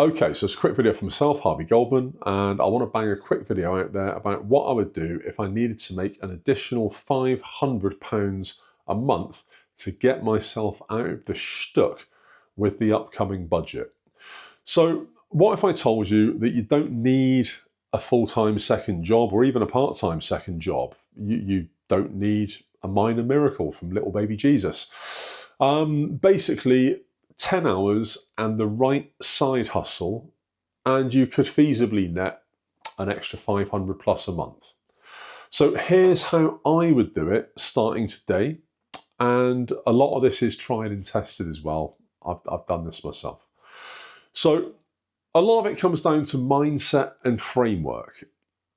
Okay, so it's a quick video for myself, Harvey Goldman, and I want to bang a quick video out there about what I would do if I needed to make an additional £500 a month to get myself out of the shtuck with the upcoming budget. So what if I told you that you don't need a full-time second job or even a part-time second job? You don't need a minor miracle from little baby Jesus. Basically, 10 hours and the right side hustle, and you could feasibly net an extra 500 plus a month. So here's how I would do it starting today. And a lot of this is tried and tested as well. I've done this myself. So a lot of it comes down to mindset and framework.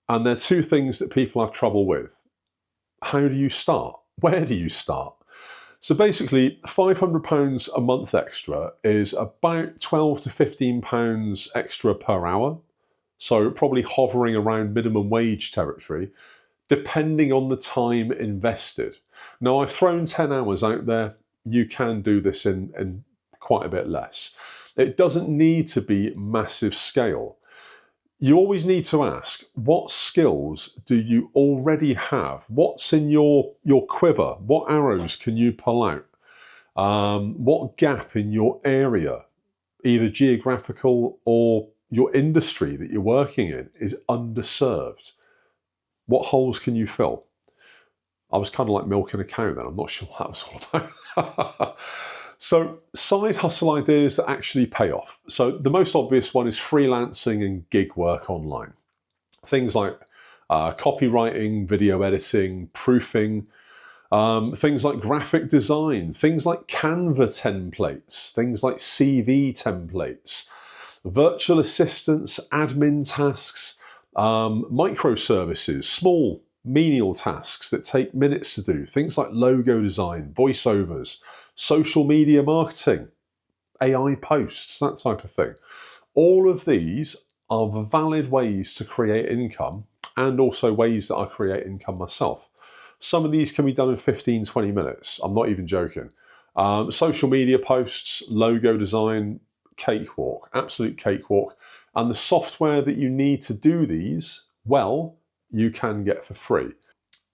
And they're two things that people have trouble with. How do you start? Where do you start? So basically, £500 a month extra is about £12 to £15 extra per hour. So probably hovering around minimum wage territory, depending on the time invested. Now, I've thrown 10 hours out there. You can do this in quite a bit less. It doesn't need to be massive scale. You always need to ask, what skills do you already have? What's in your quiver? What arrows can you pull out? What gap in your area, either geographical or your industry that you're working in, is underserved? What holes can you fill? I was kind of like milking a cow then. I'm not sure what that was all about. So side hustle ideas that actually pay off. So the most obvious one is freelancing and gig work online. Things like copywriting, video editing, proofing, things like graphic design, things like Canva templates, things like CV templates, virtual assistants, admin tasks, microservices, small menial tasks that take minutes to do, things like logo design, voiceovers, social media marketing, AI posts, that type of thing. All of these are valid ways to create income and also ways that I create income myself. Some of these can be done in 15, 20 minutes. I'm not even joking. Social media posts, logo design, cakewalk, absolute cakewalk. And the software that you need to do these, well, you can get for free.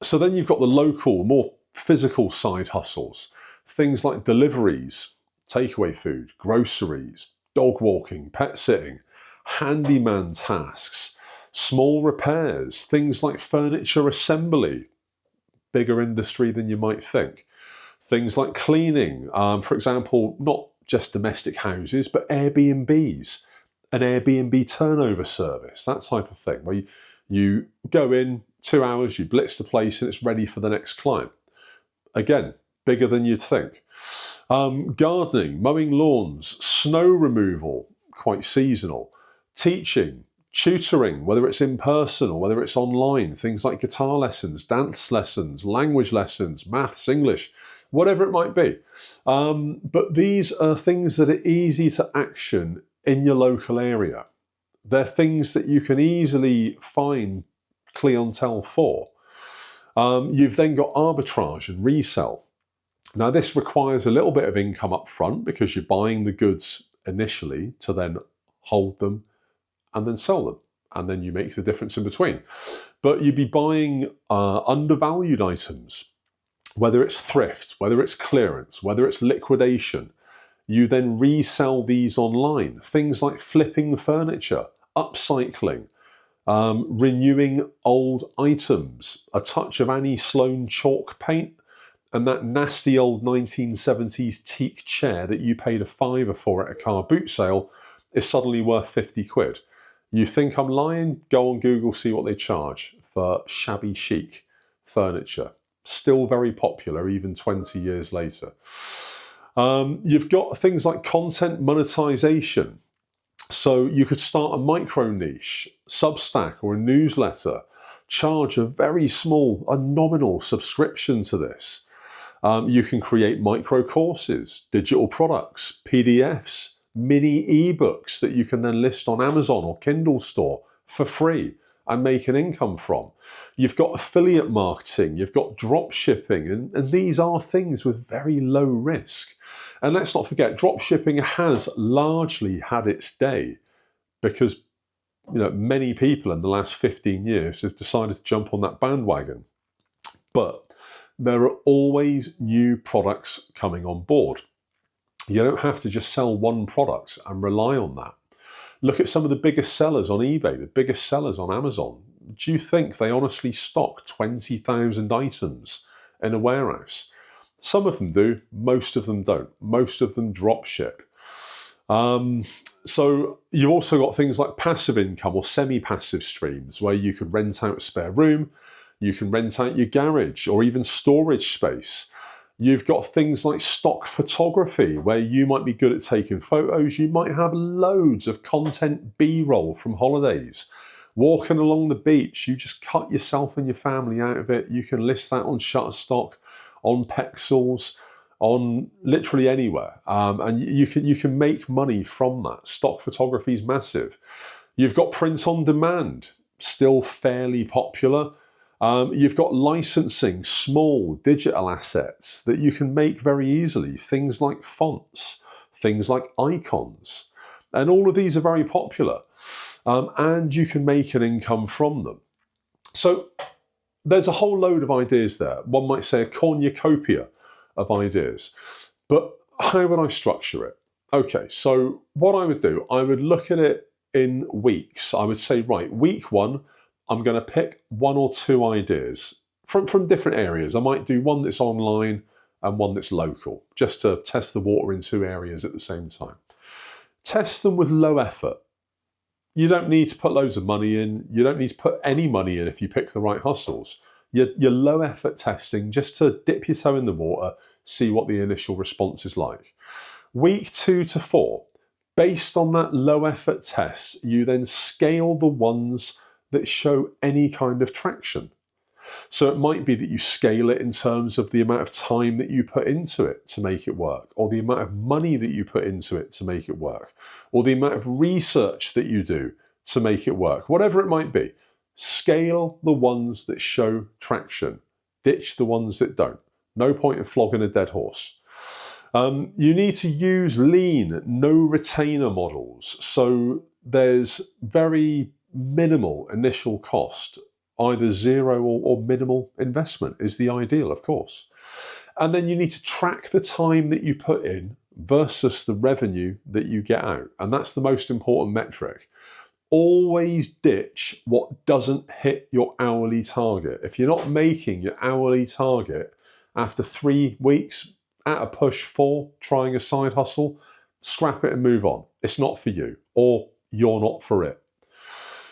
So then you've got the local, more physical side hustles. Things like deliveries, takeaway food, groceries, dog walking, pet sitting, handyman tasks, small repairs, things like furniture assembly, bigger industry than you might think. Things like cleaning, for example, not just domestic houses, but Airbnbs, an Airbnb turnover service, that type of thing, where you go in 2 hours, you blitz the place and it's ready for the next client. Again, bigger than you'd think. Gardening, mowing lawns, snow removal, quite seasonal. Teaching, tutoring, whether it's in person or whether it's online, things like guitar lessons, dance lessons, language lessons, maths, English, whatever it might be. But these are things that are easy to action in your local area. They're things that you can easily find clientele for. You've then got arbitrage and resell. Now, this requires a little bit of income up front because you're buying the goods initially to then hold them and then sell them. And then you make the difference in between. But you'd be buying undervalued items, whether it's thrift, whether it's clearance, whether it's liquidation. You then resell these online. Things like flipping furniture, upcycling, renewing old items, a touch of Annie Sloan chalk paint, and that nasty old 1970s teak chair that you paid £5 for at a car boot sale is suddenly worth 50 quid. You think I'm lying? Go on Google, see what they charge for shabby chic furniture. Still very popular even 20 years later. You've got things like content monetization. So you could start a micro niche, Substack or a newsletter, charge a very small, a nominal subscription to this. You can create micro courses, digital products, PDFs, mini ebooks that you can then list on Amazon or Kindle store for free and make an income from. You've got affiliate marketing, you've got drop shipping, and these are things with very low risk. And let's not forget, drop shipping has largely had its day. because many people in the last 15 years have decided to jump on that bandwagon. But there are always new products coming on board. You don't have to just sell one product and rely on that. Look at some of the biggest sellers on eBay, the biggest sellers on Amazon. Do you think they honestly stock 20,000 items in a warehouse? Some of them do, most of them don't. Most of them drop ship. So you've also got things like passive income or semi-passive streams where you can rent out a spare room, you can rent out your garage or even storage space. You've got things like stock photography where you might be good at taking photos. You might have loads of content B-roll from holidays. Walking along the beach, you just cut yourself and your family out of it. You can list that on Shutterstock, on Pexels, on literally anywhere. And you can make money from that. Stock photography is massive. You've got print on demand, still fairly popular. You've got licensing, small digital assets that you can make very easily. Things like fonts, things like icons. And all of these are very popular. And you can make an income from them. So there's a whole load of ideas there. One might say a cornucopia of ideas. But how would I structure it? Okay, so what I would do, I would look at it in weeks. I would say, right, week 1, I'm going to pick 1 or 2 ideas from different areas. I might do one that's online and one that's local, just to test the water in 2 areas at the same time. Test them with low effort. You don't need to put loads of money in. You don't need to put any money in if you pick the right hustles. You're low effort testing just to dip your toe in the water, see what the initial response is like. Week 2 to 4, based on that low effort test, you then scale the ones that show any kind of traction. So it might be that you scale it in terms of the amount of time that you put into it to make it work, or the amount of money that you put into it to make it work, or the amount of research that you do to make it work, whatever it might be. Scale the ones that show traction. Ditch the ones that don't. No point in flogging a dead horse. You need to use lean, no retainer models. So there's very minimal initial cost, either zero or minimal investment is the ideal, of course. And then you need to track the time that you put in versus the revenue that you get out. And that's the most important metric. Always ditch what doesn't hit your hourly target. If you're not making your hourly target after 3 weeks, at a push 4, trying a side hustle, scrap it and move on. It's not for you, or you're not for it.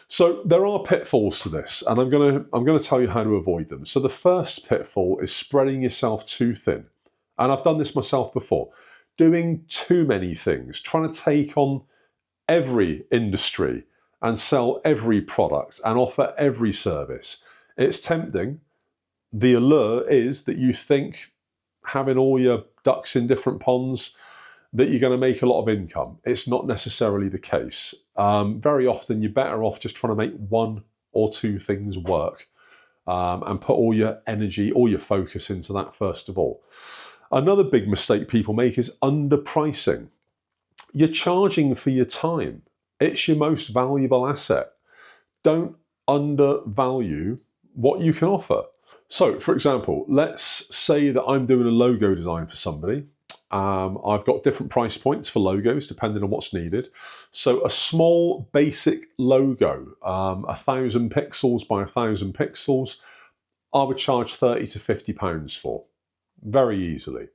So there are pitfalls to this, and I'm going to tell you how to avoid them. So the first pitfall is spreading yourself too thin. And I've done this myself before. Doing too many things, trying to take on every industry and sell every product and offer every service. It's tempting. The allure is that you think having all your ducks in different ponds that you're going to make a lot of income. It's not necessarily the case. Very often you're better off just trying to make 1 or 2 things work and put all your energy, all your focus into that first of all. Another big mistake people make is underpricing. You're charging for your time. It's your most valuable asset. Don't undervalue what you can offer. So, for example, let's say that I'm doing a logo design for somebody. I've got different price points for logos depending on what's needed. So a small basic logo, 1,000 pixels by 1,000 pixels, I would charge £30 to £50 for, very easily.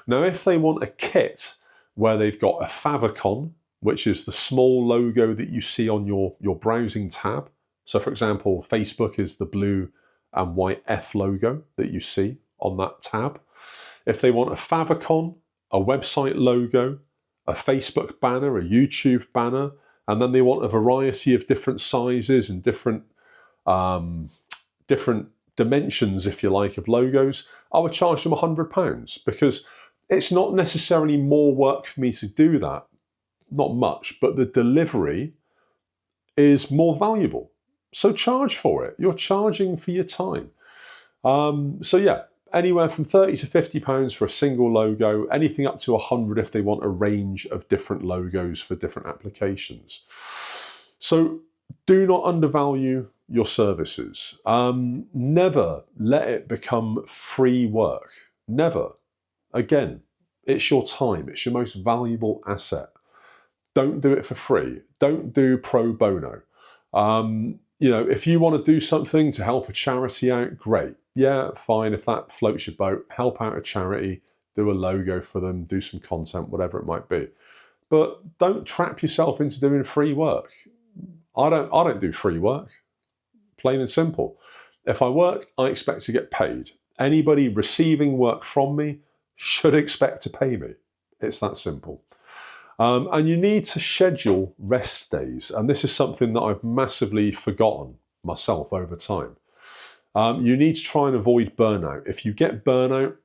Now, if they want a kit where they've got a favicon, which is the small logo that you see on your browsing tab. So for example, Facebook is the blue and white F logo that you see on that tab. If they want a favicon, a website logo, a Facebook banner, a YouTube banner, and then they want a variety of different sizes and different dimensions, if you like, of logos, I would charge them £100 because it's not necessarily more work for me to do that, not much, but the delivery is more valuable. So charge for it. You're charging for your time. So yeah, anywhere from £30 to £50 for a single logo, anything up to £100 if they want a range of different logos for different applications. So do not undervalue your services. Never let it become free work. Never. Again, it's your time. It's your most valuable asset. Don't do it for free. Don't do pro bono. You know, if you want to do something to help a charity out, great. Yeah, fine. If that floats your boat, help out a charity, do a logo for them, do some content, whatever it might be. But don't trap yourself into doing free work. I don't do free work. Plain and simple. If I work, I expect to get paid. Anybody receiving work from me should expect to pay me. It's that simple. And you need to schedule rest days. And this is something that I've massively forgotten myself over time. You need to try and avoid burnout. If you get burnout,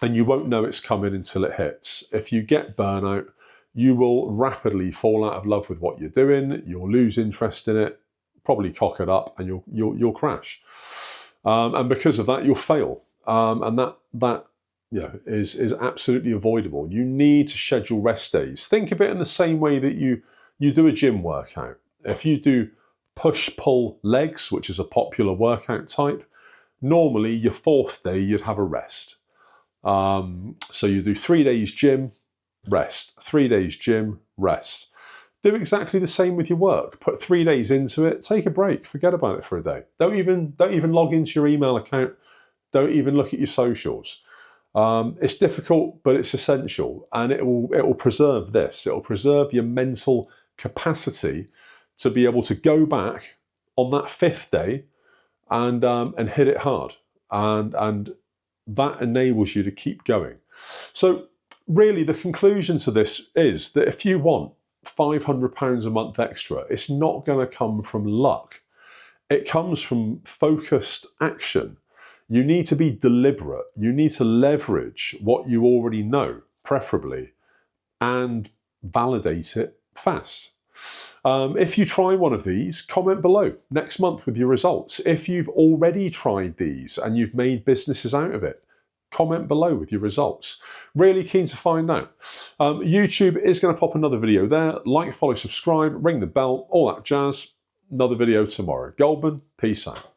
and you won't know it's coming until it hits. If you get burnout, you will rapidly fall out of love with what you're doing. You'll lose interest in it, probably cock it up, and you'll crash. And because of that, you'll fail. And that is absolutely avoidable. You need to schedule rest days. Think of it in the same way that you do a gym workout. If you do push-pull legs, which is a popular workout type, normally your fourth day you'd have a rest. So you do 3 days gym, rest. 3 days gym, rest. Do exactly the same with your work. Put 3 days into it, take a break, forget about it for a day. Don't even log into your email account. Don't even look at your socials. It's difficult, but it's essential, and it will preserve this. It will preserve your mental capacity to be able to go back on that fifth day and hit it hard, and that enables you to keep going. So really, the conclusion to this is that if you want £500 a month extra, it's not going to come from luck. It comes from focused action. You need to be deliberate. You need to leverage what you already know, preferably, and validate it fast. If you try one of these, comment below next month with your results. If you've already tried these and you've made businesses out of it, comment below with your results. Really keen to find out. YouTube is going to pop another video there. Like, follow, subscribe, ring the bell, all that jazz. Another video tomorrow. Goldman, peace out.